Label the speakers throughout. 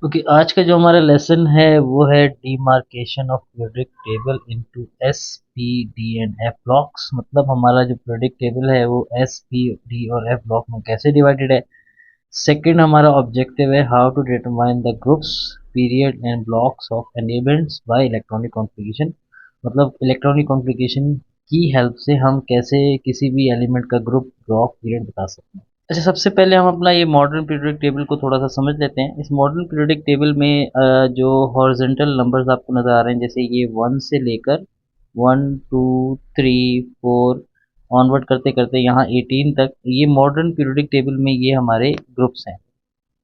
Speaker 1: Okay, आज का जो हमारा लेसन है वो है demarcation of periodic table into S P D and F blocks. मतलब हमारा जो पीरियोडिक टेबल है वो एस पी डी और एफ ब्लॉक में कैसे डिवाइडेड है। सेकंड हमारा ऑब्जेक्टिव है how to determine the groups period and blocks of elements by electronic configuration. मतलब इलेक्ट्रॉनिक कॉन्फ़िगरेशन की हेल्प से हम कैसे किसी भी एलिमेंट का ग्रुप ब्लॉक पीरियड बता सकते हैं। अच्छा, सबसे पहले हम अपना ये मॉडर्न पीरियोडिक टेबल को थोड़ा सा समझ लेते हैं। इस मॉडर्न पीरियोडिक टेबल में जो हॉरिजॉन्टल नंबर्स आपको नज़र आ रहे हैं, जैसे ये 1 से लेकर 1 2 3 4 ऑनवर्ड करते करते यहाँ 18 तक, ये मॉडर्न पीरियोडिक टेबल में ये हमारे ग्रुप्स हैं।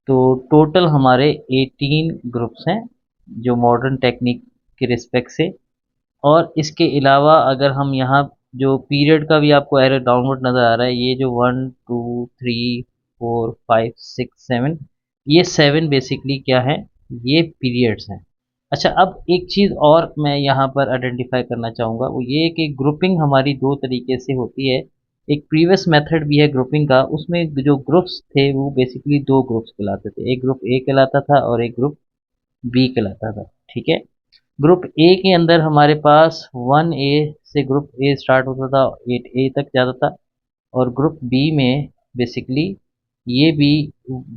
Speaker 1: तो टोटल हमारे 18 ग्रुप्स हैं जो मॉडर्न टेक्निक के रिस्पेक्ट से। और इसके अलावा अगर हम यहाँ जो पीरियड का भी आपको एरो डाउनवर्ड नज़र आ रहा है, ये जो 1 2 3 4 5 6 7, ये 7 बेसिकली क्या है, ये पीरियड्स हैं। अच्छा, अब एक चीज़ और मैं यहाँ पर आइडेंटिफाई करना चाहूँगा, वो ये कि ग्रुपिंग हमारी दो तरीके से होती है। एक प्रीवियस मेथड भी है ग्रुपिंग का, उसमें जो ग्रुप्स थे वो बेसिकली दो ग्रुप्स कहलाते थे, एक ग्रुप ए कहलाता था और एक ग्रुप बी कहलाता था। ठीक है। ग्रुप ए के अंदर हमारे पास 1 ए से ग्रुप ए स्टार्ट होता था, 8 ए तक जाता था। और ग्रुप बी में बेसिकली ये भी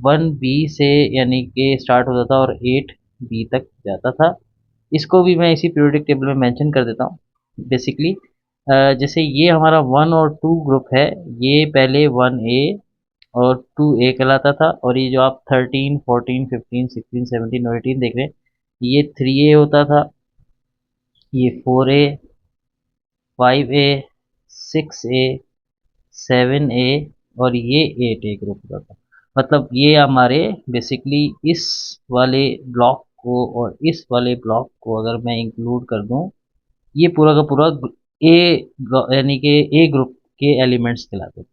Speaker 1: 1 बी से यानी कि स्टार्ट होता था और 8 बी तक जाता था। इसको भी मैं इसी पीरियोडिक टेबल में मेंशन कर देता हूँ। बेसिकली जैसे ये हमारा 1 और 2 ग्रुप है, ये पहले 1 ए और 2 ए कहलाता था। और ये जो आप 13 14 15 16 17 और 18 देख रहे हैं, ये 3 ए होता था, ये 4 ए 5 ए 6 ए 7 ए और ये 8 ए ग्रुप होता था। मतलब ये हमारे बेसिकली इस वाले ब्लॉक को और इस वाले ब्लॉक को अगर मैं इंक्लूड कर दूं, ये पूरा का पूरा ए यानी कि ए ग्रुप के एलिमेंट्स कहलाते थे।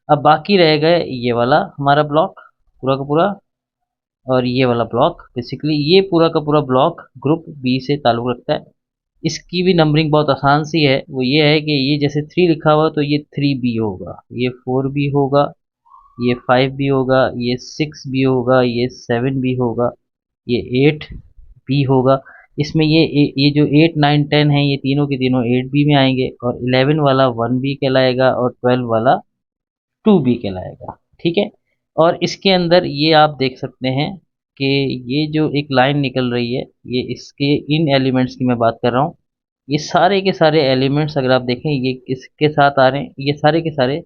Speaker 1: अब बाकी रह गए ये वाला हमारा ब्लॉक पूरा का पूरा, और ये वाला ब्लॉक बेसिकली ये पूरा का पूरा ब्लॉक ग्रुप बी से ताल्लुक़ रखता है। इसकी भी नंबरिंग बहुत आसान सी है, वो ये है कि ये जैसे 3 लिखा हुआ तो ये 3 बी होगा, ये 4 बी होगा, ये 5 बी होगा, ये 6 बी होगा, ये 7 बी होगा, ये 8 बी होगा। इसमें ये जो 8 9 10 है, ये तीनों के तीनों 8 बी में आएंगे। और 11 वाला 1 बी कहलाएगा और 12 वाला 2 बी कहलाएगा। ठीक है। और इसके अंदर ये आप देख सकते हैं कि ये जो एक लाइन निकल रही है, ये इसके इन एलिमेंट्स की मैं बात कर रहा हूँ। ये सारे के सारे एलिमेंट्स अगर आप देखें ये किसके साथ आ रहे हैं, ये सारे के सारे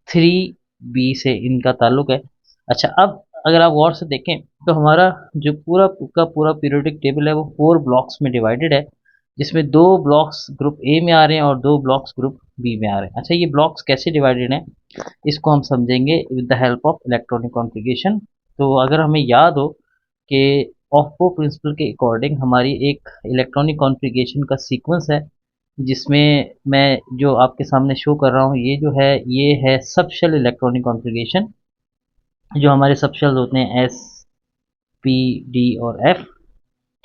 Speaker 1: 3 बी से इनका ताल्लुक है। अच्छा, अब अगर आप गौर से देखें तो हमारा जो पूरा का पूरा पीरियोडिक टेबल है वो 4 ब्लॉक्स में डिवाइडेड है, जिसमें 2 ब्लॉक्स ग्रुप ए में आ रहे हैं और 2 ब्लॉक्स ग्रुप बी में आ रहे हैं। अच्छा, ये ब्लॉक्स कैसे डिवाइडेड हैं, इसको हम समझेंगे with the help of electronic configuration. तो अगर हमें याद हो कि ऑफ्को प्रिंसिपल के अकॉर्डिंग हमारी एक इलेक्ट्रॉनिक कॉन्फ़िगरेशन का सीक्वेंस है, जिसमें मैं जो आपके सामने शो कर रहा हूँ ये जो है ये है सब शेल इलेक्ट्रॉनिक कॉन्फ़िगरेशन। जो हमारे सब शेल्स होते हैं एस पी डी और एफ।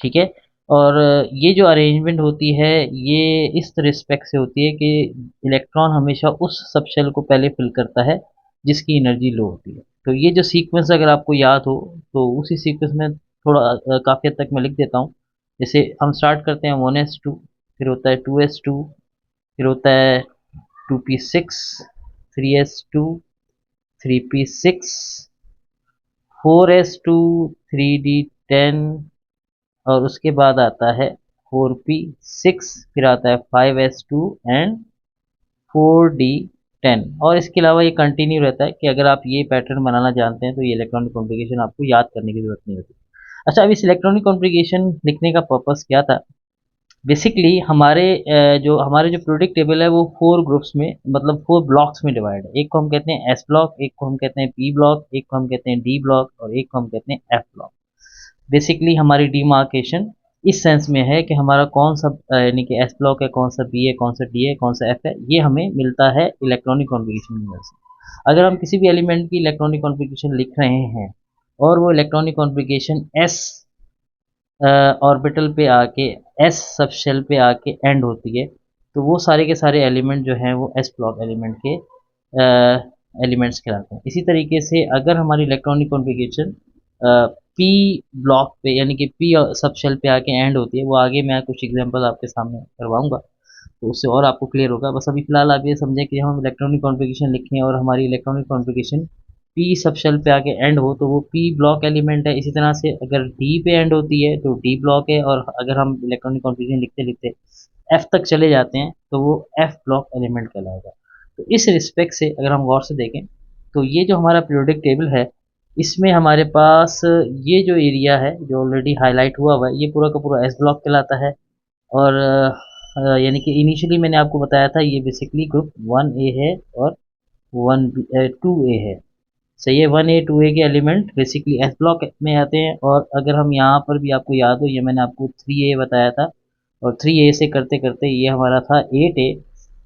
Speaker 1: ठीक है। और ये जो अरेंजमेंट होती है ये इस रिस्पेक्ट से होती है कि इलेक्ट्रॉन हमेशा उस सब शेल को पहले फिल करता है जिसकी एनर्जी लो होती है। तो ये जो सीक्वेंस अगर आपको याद हो तो उसी सीक्वेंस में थोड़ा काफ़ी हद तक मैं लिख देता हूँ। जैसे हम स्टार्ट करते हैं 1s2, फिर होता है 2s2, फिर होता है 2p6, 3s2, 3p6, 4s2, 3d10, और उसके बाद आता है 4p6, फिर आता है 5s2 एंड 4d10। और इसके अलावा ये कंटिन्यू रहता है कि अगर आप ये पैटर्न बनाना जानते हैं तो ये इलेक्ट्रॉनिक कॉन्फ़िगरेशन आपको याद करने की ज़रूरत नहीं होती। अच्छा, अब इस इलेक्ट्रॉनिक कॉन्फ़िगरेशन लिखने का पर्पस क्या था। बेसिकली हमारे जो पीरियोडिक टेबल है वो 4 ग्रुप्स में मतलब 4 ब्लॉक्स में डिवाइड है। एक को हम कहते हैं एस ब्लॉक, एक को हम कहते हैं पी ब्लॉक, एक को हम कहते हैं डी ब्लॉक और एक को हम कहते हैं एफ ब्लॉक। बेसिकली हमारी डिमार्केशन इस सेंस में है कि हमारा कौन सा यानी कि एस ब्लॉक है, कौन सा बी है, कौन सा डी है, कौन सा एफ है, ये हमें मिलता है इलेक्ट्रॉनिक कॉन्फ़िगरेशन की वजह से। अगर हम किसी भी एलिमेंट की इलेक्ट्रॉनिक कॉन्फ़िगरेशन लिख रहे हैं और वो इलेक्ट्रॉनिक कॉन्फ़िगरेशन एस ऑर्बिटल पे आके एस सब शेल पे आके एंड होती है, तो वो सारे के सारे एलिमेंट जो हैं वो एस ब्लॉक एलिमेंट के एलिमेंट्स कहलाते हैं। इसी तरीके से अगर हमारी इलेक्ट्रॉनिक कॉन्फ़िगरेशन पी ब्लॉक पे यानी कि पी सब शेल पे आके एंड होती है, वो आगे मैं कुछ एग्जांपल आपके सामने करवाऊंगा, तो उससे और आपको क्लियर होगा। बस अभी फिलहाल आप ये समझें कि हम इलेक्ट्रॉनिक कॉन्फ़िगरेशन लिखें और हमारी electronic configuration P subshell पे आके एंड हो तो वो पी ब्लॉक एलिमेंट है। इसी तरह से अगर डी पे एंड होती है तो डी ब्लॉक है, और अगर हम इलेक्ट्रॉनिक कॉन्फ़िगरेशन लिखते लिखते एफ तक चले जाते हैं तो वो एफ ब्लॉक एलिमेंट कहलाएगा। तो इस रिस्पेक्ट से अगर हम गौर से देखें तो ये जो हमारा पीरियोडिक टेबल है, इसमें हमारे पास ये जो एरिया है जो ऑलरेडी हाईलाइट हुआ हुआ है, ये पूरा का पूरा एस ब्लॉक कहलाता है। और यानी कि इनिशियली मैंने आपको बताया था ये बेसिकली ग्रुप 1A है और 2A है। सही है, 1A 2A के एलिमेंट बेसिकली एस ब्लॉक में आते हैं। और अगर हम यहाँ पर भी आपको याद हो, ये मैंने आपको 3A बताया था, और 3A से करते करते ये हमारा था 8A।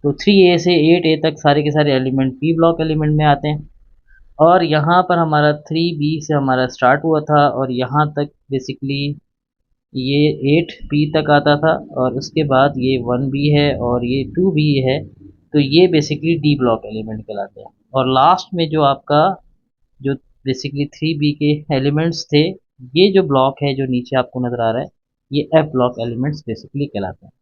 Speaker 1: तो 3A से 8A तक सारे के सारे एलिमेंट पी ब्लॉक एलिमेंट में आते हैं। और यहाँ पर हमारा 3B से हमारा स्टार्ट हुआ था और यहाँ तक बेसिकली ये 8B तक आता था, और उसके बाद ये 1B है और ये 2B है। तो ये बेसिकली डी ब्लॉक एलिमेंट कहलाते हैं। और लास्ट में जो आपका जो बेसिकली 3B के एलिमेंट्स थे, ये जो ब्लॉक है जो नीचे आपको नज़र आ रहा है, ये एफ ब्लॉक एलिमेंट्स बेसिकली कहलाते हैं।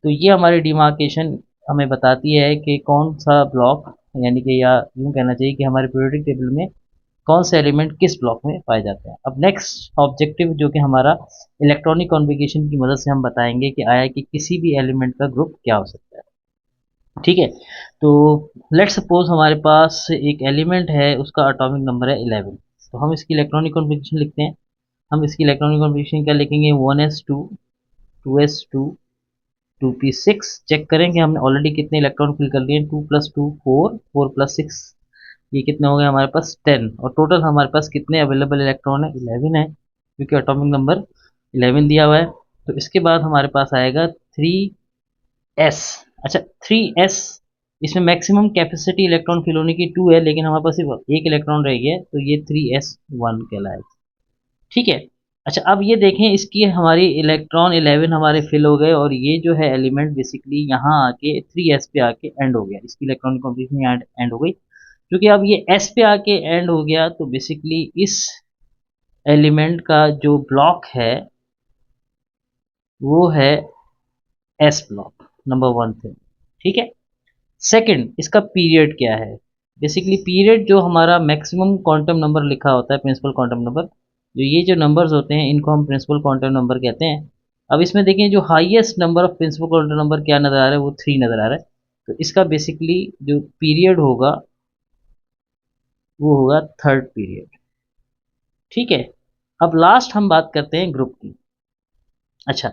Speaker 1: तो ये हमारी डिमार्केशन हमें बताती है कि कौन सा ब्लॉक, यानी कि या यूँ कहना चाहिए कि हमारे पीरियोडिक टेबल में कौन से एलिमेंट किस ब्लॉक में पाए जाते हैं। अब नेक्स्ट ऑब्जेक्टिव जो कि हमारा इलेक्ट्रॉनिक कॉन्फ़िगरेशन की मदद से हम बताएंगे कि आया कि किसी भी एलिमेंट का ग्रुप क्या हो सकता है। ठीक है, तो लेट्स सपोज हमारे पास एक एलिमेंट है, उसका एटॉमिक नंबर है 11। तो हम इसकी इलेक्ट्रॉनिक कॉन्फ़िगरेशन लिखते हैं। हम इसकी इलेक्ट्रॉनिक कॉन्फ़िगरेशन क्या लिखेंगे, 1s2 2s2 2p6। चेक करें कि हमने ऑलरेडी कितने इलेक्ट्रॉन फिल कर लिए, 2 + 2 4, 4 + 6 ये कितने हो गए हमारे पास 10। और टोटल हमारे पास कितने अवेलेबल इलेक्ट्रॉन है, 11 है, क्योंकि एटॉमिक नंबर 11 दिया हुआ है। तो इसके बाद हमारे पास आएगा 3s। अच्छा, 3s, इसमें मैक्सिमम कैपेसिटी इलेक्ट्रॉन फिल होने की 2 है, लेकिन हमारे पास सिर्फ एक इलेक्ट्रॉन रह गया है, तो ये 3s1 कहलाएगा। ठीक है। अच्छा, अब ये देखें, इसकी हमारी इलेक्ट्रॉन 11 हमारे फिल हो गए, और ये जो है एलिमेंट बेसिकली यहाँ आके 3s पे आके एंड हो गया, इसकी इलेक्ट्रॉनिक कॉन्फ़िगरेशन एंड हो गई। क्योंकि अब ये s पे आके एंड हो गया, तो बेसिकली इस एलिमेंट का जो ब्लॉक है वो है s ब्लॉक, नंबर 1 थे। ठीक है। सेकंड, इसका पीरियड क्या है। बेसिकली पीरियड जो हमारा मैक्सिमम क्वांटम नंबर लिखा होता है, प्रिंसिपल क्वांटम नंबर, जो ये जो नंबर्स होते हैं इनको हम प्रिंसिपल क्वांटम नंबर कहते हैं। अब इसमें देखें जो highest number of principal quantum number क्या नज़र आ रहा है, वो 3 नज़र आ रहा है। तो इसका बेसिकली जो पीरियड होगा वो होगा थर्ड पीरियड। ठीक है। अब लास्ट हम बात करते हैं ग्रुप की। अच्छा,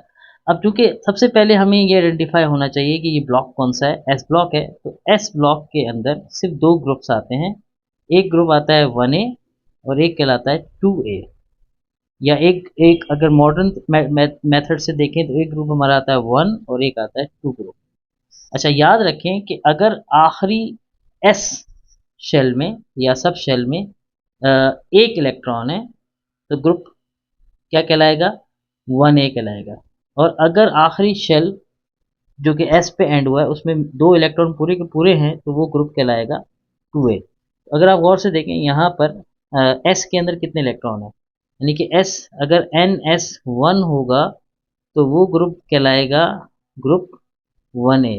Speaker 1: अब चूंकि सबसे पहले हमें ये आइडेंटिफाई होना चाहिए कि ये ब्लॉक कौन सा है, एस ब्लॉक है। तो एस ब्लॉक के अंदर सिर्फ दो ग्रुप्स आते हैं। एक ग्रुप आता है 1A और एक कहलाता है 2A। या एक एक अगर मॉडर्न मेथड से देखें तो एक ग्रुप हमारा आता है 1 और एक आता है 2 ग्रुप। अच्छा, याद रखें कि अगर आखिरी एस शेल में या सब शेल में एक इलेक्ट्रॉन है तो ग्रुप क्या कहलाएगा, 1A कहलाएगा। और अगर आखिरी शेल जो कि एस पे एंड हुआ है उसमें दो इलेक्ट्रॉन पूरे के पूरे हैं तो वो ग्रुप कहलाएगा 2A। अगर आप गौर से देखें यहाँ पर एस के अंदर कितने इलेक्ट्रॉन है, यानी कि एस अगर NS1 होगा तो वो ग्रुप कहलाएगा ग्रुप 1A।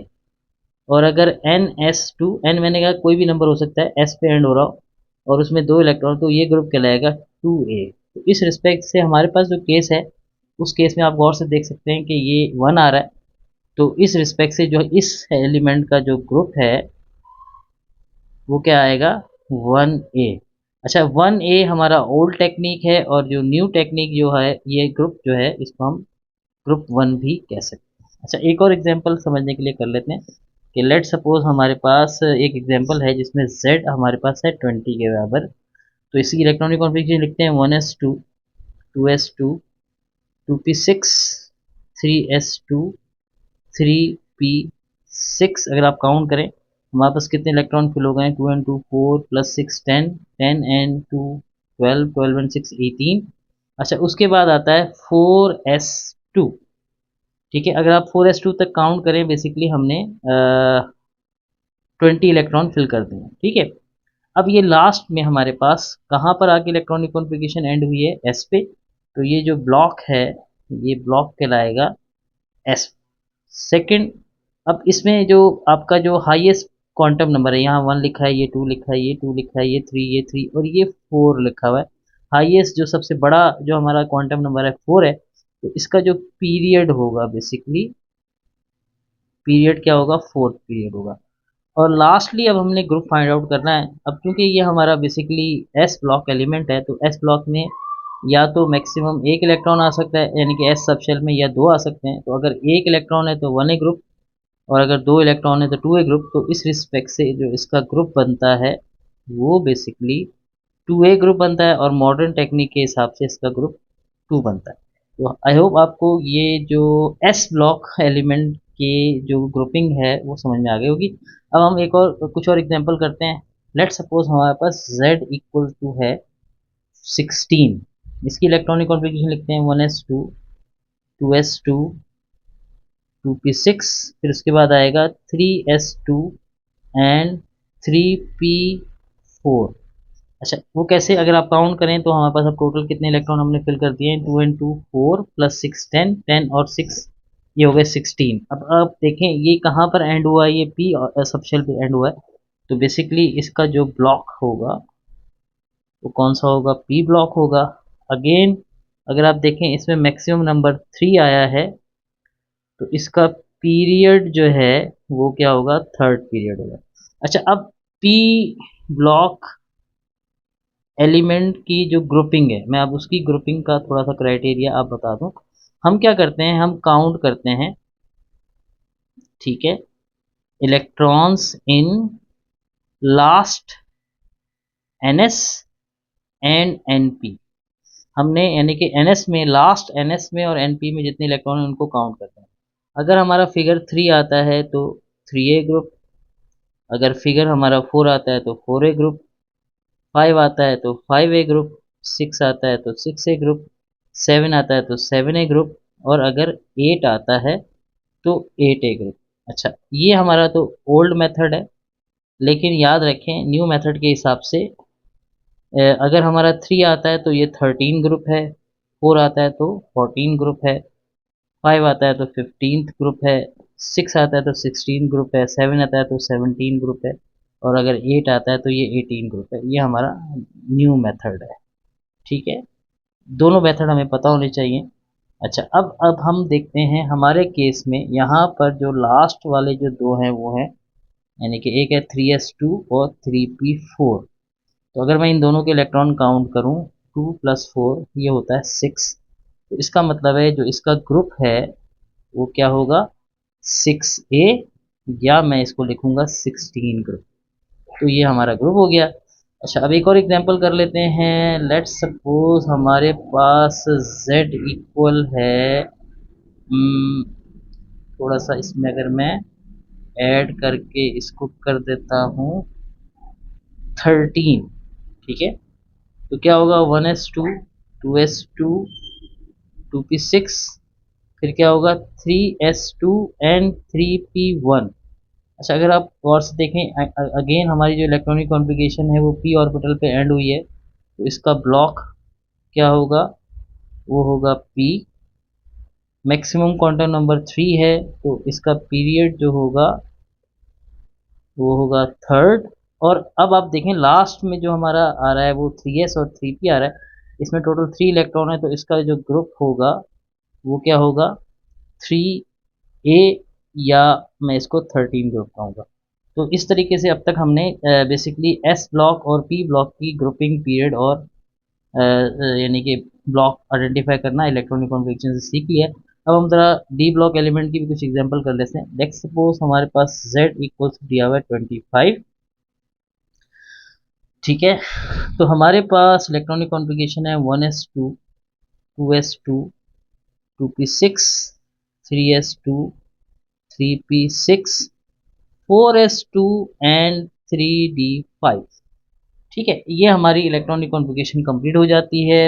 Speaker 1: और अगर NS2, एन मैंने कहा कोई भी नंबर हो सकता है, एस पे एंड हो रहा हो और उसमें दो इलेक्ट्रॉन, तो ये ग्रुप कहलाएगा 2A। तो इस रिस्पेक्ट से हमारे पास जो केस है उस केस में आप गौर से देख सकते हैं कि ये 1 आ रहा है। तो इस रिस्पेक्ट से जो इस एलिमेंट का जो ग्रुप है वो क्या आएगा, 1A। अच्छा, 1A हमारा ओल्ड टेक्निक है, और जो न्यू टेक्निक जो है ये ग्रुप जो है इसको हम ग्रुप 1 भी कह सकते हैं। अच्छा, एक और एग्जांपल समझने के लिए कर लेते हैं कि लेट सपोज हमारे पास एक एग्जांपल है जिसमें Z हमारे पास है 20 के बराबर। तो इसकी इलेक्ट्रॉनिक कॉन्फ़िगरेशन लिखते हैं 1s2 2s2 2p6 3s2 3p6। अगर आप काउंट करें हमारे पास कितने इलेक्ट्रॉन फिल हो गए हैं, 2 and 2 4 + 6 10 10 and 2 12 12 and 6 18। अच्छा, उसके बाद आता है 4s2। ठीक है, अगर आप 4s2 तक काउंट करें बेसिकली हमने 20 इलेक्ट्रॉन फिल कर दिए। ठीक है। अब ये लास्ट में हमारे पास कहाँ पर आके इलेक्ट्रॉनिक कॉन्फ़िगरेशन एंड हुई है, एस पे। तो ये जो ब्लॉक है ये ब्लॉक कहलाएगा एस। सेकंड, अब इसमें जो आपका जो हाईएस्ट क्वांटम नंबर है, यहाँ 1 लिखा है, ये 2 लिखा है, ये 2 लिखा है, ये 3 और ये 4 लिखा हुआ है। हाईएस्ट जो सबसे बड़ा जो हमारा क्वांटम नंबर है 4 है, तो इसका जो पीरियड होगा बेसिकली, पीरियड क्या होगा, 4th पीरियड होगा। और लास्टली अब हमने ग्रुप फाइंड आउट करना है। अब क्योंकि ये हमारा बेसिकली एस ब्लॉक एलिमेंट है, तो एस ब्लॉक में या तो मैक्सिमम एक इलेक्ट्रॉन आ सकता है, यानी कि एस सब शेल में, या दो आ सकते हैं। तो अगर एक इलेक्ट्रॉन है तो 1a ग्रुप, और अगर दो इलेक्ट्रॉन है तो 2a ग्रुप। तो इस रिस्पेक्ट से जो इसका ग्रुप बनता है वो बेसिकली 2a ग्रुप बनता है, और मॉडर्न टेक्निक के हिसाब से इसका ग्रुप 2 बनता है। तो आई होप आपको ये जो एस ब्लॉक एलिमेंट की जो ग्रुपिंग है वो समझ में आ गई होगी। अब हम एक और कुछ और एग्जांपल करते हैं। लेट सपोज हमारे पास Z इक्वल टू है 16, इसकी इलेक्ट्रॉनिक कॉन्फ़िगरेशन लिखते हैं 1s2 2s2 2p6, फिर उसके बाद आएगा 3s2 एंड 3p4। अच्छा, वो कैसे, अगर आप काउंट करें तो हमारे पास अब टोटल कितने इलेक्ट्रॉन हमने फिल कर दिए हैं, 2 एंड 2 4 प्लस 6 10, 10 और 6 ये हो गए 16। अब आप देखें ये कहाँ पर एंड हुआ है, ये पी सब शेल पे एंड हुआ है। तो बेसिकली इसका जो ब्लॉक होगा वो कौन सा होगा, पी ब्लॉक होगा। अगेन अगर आप देखें इसमें मैक्सिमम नंबर 3 आया है, तो इसका पीरियड जो है वो क्या होगा, 3rd पीरियड होगा। अच्छा, अब पी ब्लॉक एलिमेंट की जो ग्रुपिंग है, मैं अब उसकी ग्रुपिंग का थोड़ा सा क्राइटेरिया आप बता दूं। हम क्या करते हैं, हम काउंट करते हैं, ठीक है, electrons in last NS and NP. हमने यानी कि एनएस में, लास्ट एनएस में और एनपी में जितने इलेक्ट्रॉन हैं उनको काउंट करते हैं। अगर हमारा फिगर 3 आता है तो 3a ग्रुप, अगर फिगर हमारा 4 आता है तो 4a ग्रुप, 5 आता है तो 5a ग्रुप, 6 आता है तो 6a ग्रुप, 7 आता है तो 7a ग्रुप, और अगर 8 आता है तो 8a ग्रुप। अच्छा, ये हमारा तो ओल्ड मेथड है, लेकिन याद रखें न्यू मेथड के हिसाब से अगर हमारा 3 आता है तो ये 13 ग्रुप है, 4 आता है तो 14 ग्रुप है, 5 आता है तो 15th ग्रुप है, 6 आता है तो 16 ग्रुप है, 7 आता है तो 17 ग्रुप है, और अगर 8 आता है तो ये 18 ग्रुप है। ये हमारा न्यू मेथड है, ठीक है। दोनों मेथड हमें पता होने चाहिए। अच्छा, अब हम देखते हैं हमारे केस में, यहाँ पर जो लास्ट वाले जो दो हैं वो हैं, यानी कि एक है 3s2 और 3p4। तो अगर मैं इन दोनों के इलेक्ट्रॉन काउंट करूँ, 2 + 4 ये होता है 6। तो इसका मतलब है जो इसका ग्रुप है वो क्या होगा, 6a, या मैं इसको लिखूंगा 16 ग्रुप। तो ये हमारा ग्रुप हो गया। अच्छा, अब एक और एग्जांपल कर लेते हैं। लेट्स सपोज हमारे पास z इक्वल है, थोड़ा सा इसमें अगर मैं ऐड करके इसको कर देता हूँ 13, ठीक है। तो क्या होगा, 1s2 2s2 2p6, फिर क्या होगा 3s2 एंड 3p1। अच्छा, अगर आप गौर से देखें अगेन हमारी जो इलेक्ट्रॉनिक कॉन्फ़िगरेशन है वो p ऑर्बिटल पे एंड हुई है, तो इसका ब्लॉक क्या होगा, वो होगा p। मैक्सिमम क्वांटम नंबर 3 है, तो इसका पीरियड जो होगा वो होगा 3rd। और अब आप देखें लास्ट में जो हमारा आ रहा है वो 3s और 3p आ रहा है, इसमें टोटल 3 इलेक्ट्रॉन है, तो इसका जो ग्रुप होगा वो क्या होगा, 3a, या मैं इसको 13 ग्रुप कहूँगा। तो इस तरीके से अब तक हमने बेसिकली एस ब्लॉक और पी ब्लॉक की ग्रुपिंग, पीरियड और यानी कि ब्लॉक आइडेंटिफाई करना इलेक्ट्रॉनिक कॉन्फ़िगरेशन से सीख लिया है। अब हम जरा डी ब्लॉक एलिमेंट की भी कुछ एग्जांपल कर लेते हैं। लेट्स सपोज हमारे पास z इक्वल्स दिया हुआ है 25, ठीक है। तो हमारे पास इलेक्ट्रॉनिक कॉन्फ़िगरेशन है 1s2 2s2 2p6 3s2 3p6 4s2 and 3d5, ठीक है। ये हमारी इलेक्ट्रॉनिक कॉन्फ़िगरेशन कंप्लीट हो जाती है।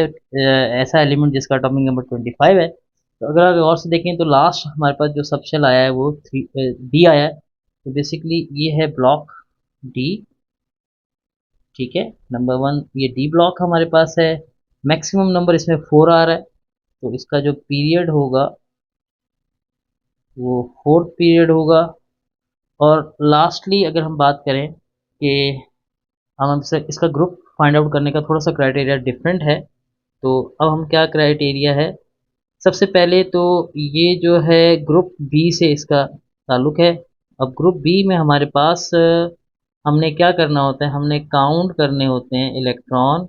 Speaker 1: ऐसा एलिमेंट जिसका एटॉमिक नंबर 25 है। तो अगर आप गौर से देखें तो लास्ट हमारे पास जो सबशेल आया है वो डी आया है। तो बेसिकली ये है ब्लॉक डी, ठीक है। नंबर 1 ये डी ब्लॉक हमारे पास है। मैक्सिमम नंबर इसमें 4 आ रहा है, तो इसका जो पीरियड होगा वो फोर्थ पीरियड होगा। और लास्टली अगर हम बात करें कि हम इसका ग्रुप फाइंड आउट करने का थोड़ा सा क्राइटेरिया डिफरेंट है, तो अब हम क्या क्राइटेरिया है, सबसे पहले तो ये जो है ग्रुप बी से इसका ताल्लुक है। अब ग्रुप बी में हमारे पास हमने क्या करना होता है, हमने काउंट करने होते हैं electron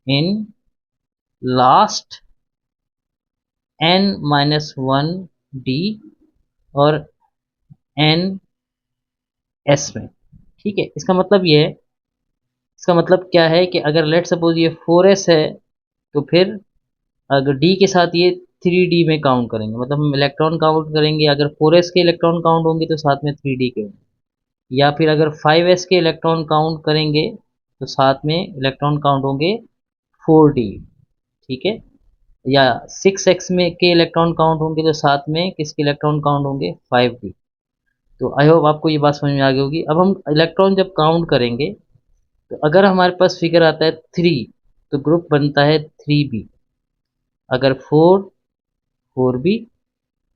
Speaker 1: in last n-1 D और n s में। ठीक है, इसका मतलब ये है, इसका मतलब क्या है कि अगर लेट सपोज ये 4s है, तो फिर अगर डी के साथ ये 3d में काउंट करेंगे, मतलब हम इलेक्ट्रॉन काउंट करेंगे, अगर 4s के इलेक्ट्रॉन काउंट होंगे तो साथ में 3d के होंगे, या फिर अगर 5s के इलेक्ट्रॉन काउंट करेंगे तो साथ में इलेक्ट्रॉन काउंट होंगे 4d। ठीक है, या 6x में के इलेक्ट्रॉन काउंट होंगे तो साथ में किसके इलेक्ट्रॉन काउंट होंगे 5d। तो आई होप आपको ये बात समझ में आ गई होगी। अब हम इलेक्ट्रॉन जब काउंट करेंगे तो अगर हमारे पास फिगर आता है 3, तो ग्रुप बनता है 3b, अगर 4 4b,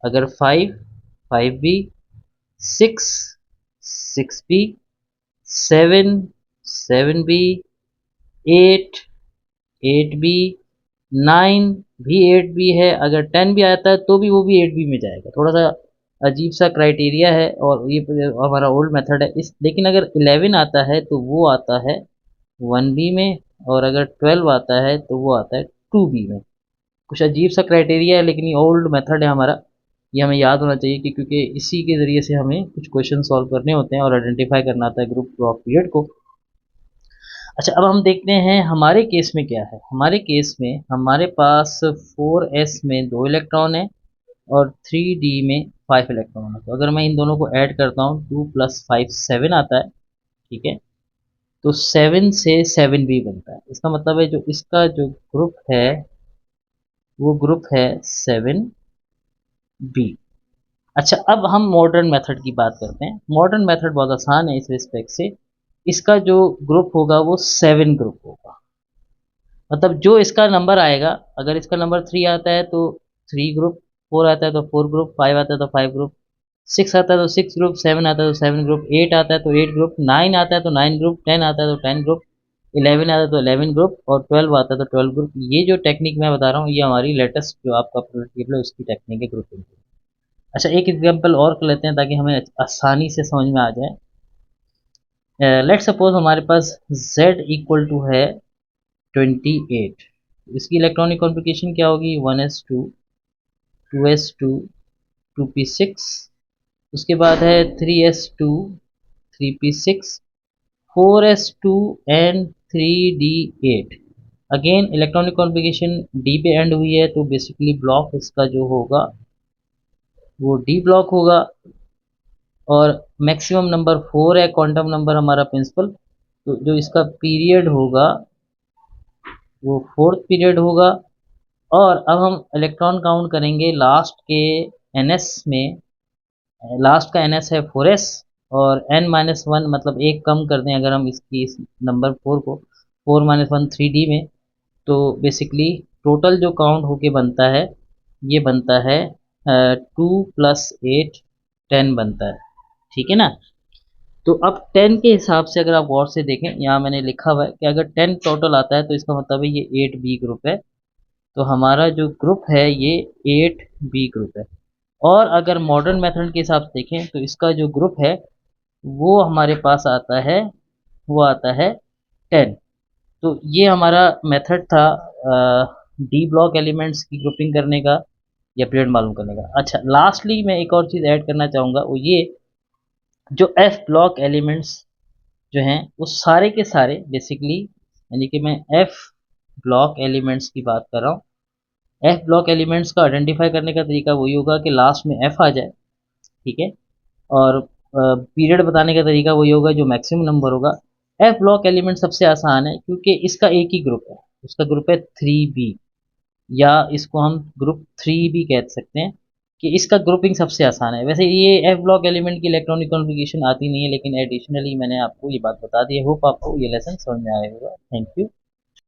Speaker 1: अगर 5 5b, 6 6b, 7 7b, 8 8b, 9 भी 8b है, अगर 10 भी आता है तो भी वो भी 8b में जाएगा। थोड़ा सा अजीब सा क्राइटेरिया है और ये हमारा ओल्ड मेथड है इस, लेकिन अगर 11 आता है तो वो आता है 1b में, और अगर 12 आता है तो वो आता है 2b में। कुछ अजीब सा क्राइटेरिया है, लेकिन ये ओल्ड मेथड है हमारा, ये हमें याद होना चाहिए कि क्योंकि इसी के ज़रिए से हमें कुछ क्वेश्चन सॉल्व करने होते हैं और आइडेंटिफाई करना आता है ग्रुप ऑफ पीरियड को। अच्छा, अब हम देखते हैं हमारे केस में क्या है। हमारे केस में हमारे पास 4s में 2 इलेक्ट्रॉन है और 3d में 5 इलेक्ट्रॉन है। तो अगर मैं इन दोनों को ऐड करता हूँ 2 + 5 7 आता है। ठीक है, तो 7 से 7b बनता है। इसका मतलब है जो इसका जो ग्रुप है वो ग्रुप है 7b। अच्छा, अब हम मॉडर्न मेथड की बात करते हैं। मॉडर्न मेथड बहुत आसान है इस रिस्पेक्ट से, इसका जो ग्रुप होगा वो 7 ग्रुप होगा। मतलब जो इसका नंबर आएगा, अगर इसका नंबर 3 आता है तो 3 ग्रुप, 4 आता है तो 4 ग्रुप, 5 आता है तो 5 ग्रुप, 6 आता है तो 6 ग्रुप, 7 आता है तो 7 ग्रुप, 8 आता है तो 8 ग्रुप, 9 आता है तो 9 ग्रुप, 10 आता है तो 10 ग्रुप, 11 आता है तो 11 ग्रुप, और 12 आता है तो 12 ग्रुप। ये जो टेक्निक मैं बता रहा हूँ ये हमारी लेटेस्ट जो आपका प्रोडक्ट टेबल है उसकी टेक्निक है ग्रुपिंग। अच्छा, एक एग्जांपल और कर लेते हैं ताकि हमें आसानी से समझ में आ जाए। लेट सपोज हमारे पास Z इक्वल टू है 28, इसकी इलेक्ट्रॉनिक कॉन्फ़िगरेशन क्या होगी 1s2 2s2 2p6, उसके बाद है 3s2 3p6 4s2 and 3d8। Again electronic configuration D पे एंड हुई है, तो बेसिकली ब्लॉक इसका जो होगा वो डी ब्लॉक होगा। और मैक्सिमम नंबर 4 है, क्वांटम नंबर हमारा प्रिंसिपल, तो जो इसका पीरियड होगा वो फोर्थ पीरियड होगा। और अब हम इलेक्ट्रॉन काउंट करेंगे लास्ट के ns में, लास्ट का ns है 4s, और n-1 मतलब एक कम कर दें अगर हम इसकी इस नंबर 4 को, 4-1 3d में, तो बेसिकली टोटल जो काउंट होके बनता है ये बनता है 2 + 8 10 बनता है। ठीक है ना। तो अब 10 के हिसाब से अगर आप गौर से देखें, यहाँ मैंने लिखा हुआ है कि अगर 10 टोटल आता है तो इसका मतलब है ये 8b ग्रुप है। तो हमारा जो ग्रुप है ये 8b ग्रुप है। और अगर मॉडर्न मेथड के हिसाब से देखें तो इसका जो ग्रुप है वो हमारे पास आता है, वो आता है 10। तो ये हमारा मेथड था डी ब्लॉक एलिमेंट्स की ग्रुपिंग करने का या पीरियड मालूम करने का। अच्छा, लास्टली मैं एक और चीज़ ऐड करना चाहूँगा, वो ये जो एफ ब्लॉक एलिमेंट्स जो हैं वो सारे के सारे बेसिकली, यानी कि मैं एफ ब्लॉक एलिमेंट्स की बात कर रहा हूँ। एफ ब्लॉक एलिमेंट्स का आइडेंटिफाई करने का तरीका वही होगा कि लास्ट में एफ आ जाए। ठीक है, और पीरियड बताने का तरीका वही होगा जो मैक्सिमम नंबर होगा। एफ ब्लॉक एलिमेंट सबसे आसान है क्योंकि इसका एक ही ग्रुप है, उसका ग्रुप है 3b, या इसको हम ग्रुप 3 भी कह सकते हैं कि इसका ग्रुपिंग सबसे आसान है। वैसे ये एफ ब्लॉक एलिमेंट की इलेक्ट्रॉनिक कॉन्फ़िगरेशन आती नहीं है, लेकिन एडिशनली मैंने आपको ये बात बता दी है। होप आपको ये लेसन समझ में आया होगा। Thank you.